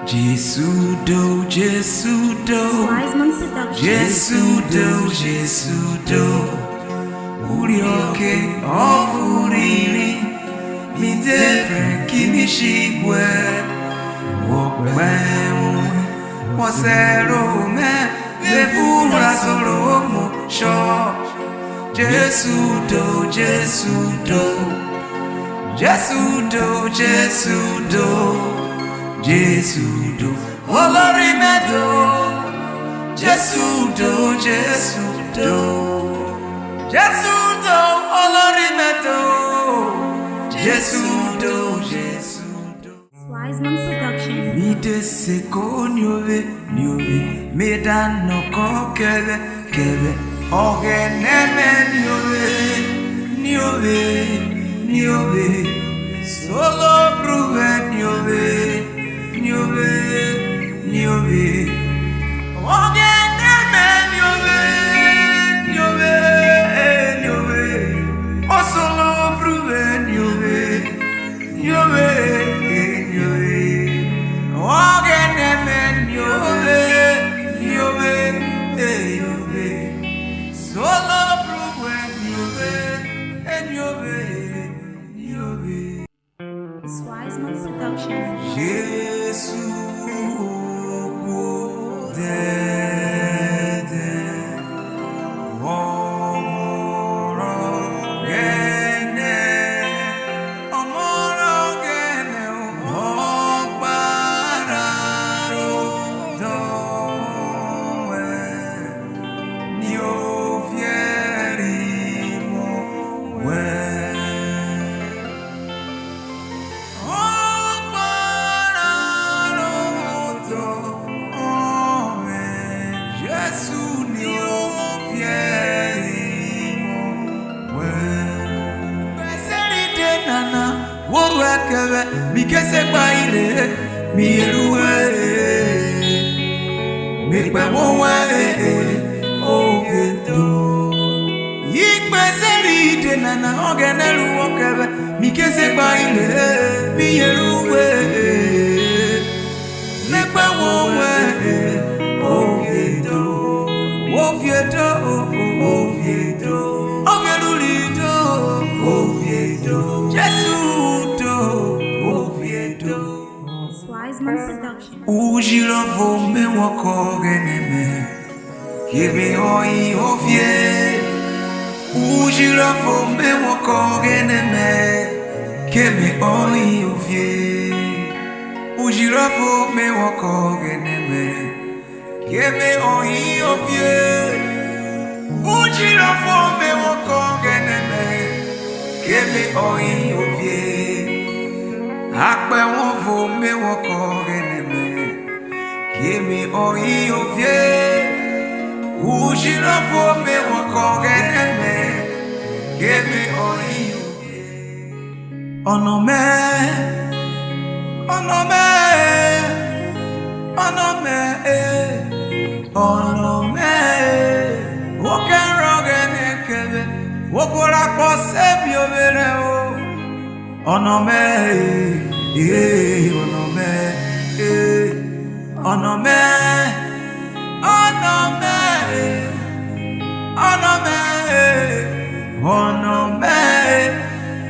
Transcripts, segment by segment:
Jesudo, Jesudo, Jesudo, Jesudo, Urioke, Ofuriri, mi defre, Kimishigwe, Wokwen, Wasero, me, Lefura solo, mo, sho, Jesudo, Jesudo, Jesudo, Jesudo. Jesudo, olórí mẹ́tò. Jesudo, Jesudo, Jesudo, olórí mẹ́tò. Jesudo, Jesudo. Wiseman Production. Mi dese ko nyowe, me dano ko kebe, Ogeneme nyowe, solo pruve nyowe. Nyowe, Ogeneme nyowe, O solo pruve nyowe, Ogeneme nyowe, solo pruve nyowe. Wiseman Production. Jesus. Mikese baile, mi eluwe, mi kwemowe, o vieto. Ikbeseri de nana ogenelu okebe, mikese baile, mi eluwe, mi kwemowe, o vieto, o vieto, o vieto, o vielulito, o vieto, Jesudo. Wiseman Production. Ujirafo me wakogeneme, Kimi oi ofie. Ujirafo me wakogeneme, Kimi oi ofie. Ujirafo me wakogeneme, Kimi oi ofie. Ujirafo me wakogeneme, Kimi oi ofie. Akpe won fo me won ko geneme, kimi oyi ofie. Ujira fo me won ko geneme, kimi oyi ofie. Onome, woken rogene kebe, wokora po se mi obere o. Onome,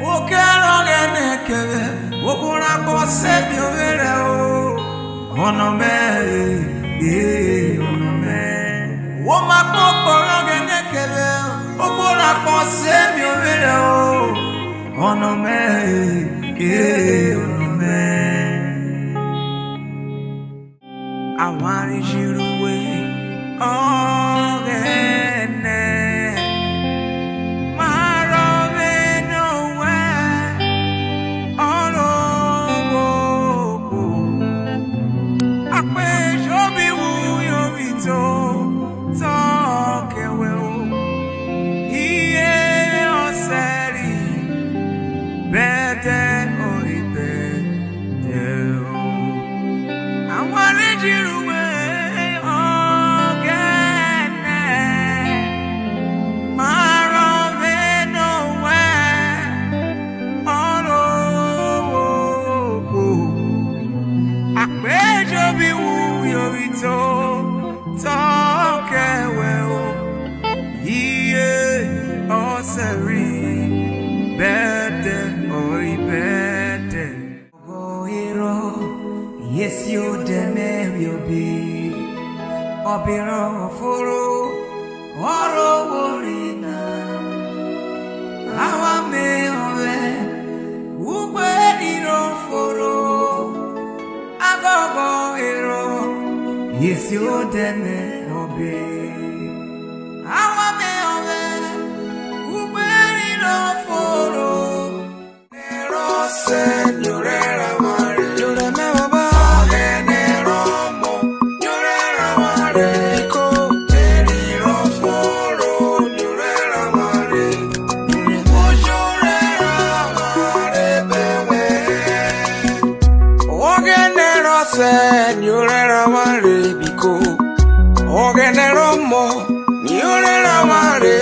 okerogene kebe, okura kose mi overe o. Onome, woma kokorogene kebe, okura kose mi overe o. Onome, awari jiruwe, ogene, marove nowe, urhobo, akpe jobi wuyo vito, tokewe o, iye oseri. Better only better. I wanted you away again. My love nowhere. Oh, I bet you ito toke weo iye oseri bede oi bede goiro yes you deme will be obiro furu oro worina awa me ove ugbe diro furu agogo iro yes you deme obe awa me ove ugbe diro furu ero señorera mari yore me baba genero mo yorera mari ko teriro furu yorera mari mo yorera mari bebe ogenero señorera mari biko ogenero mo yorera mari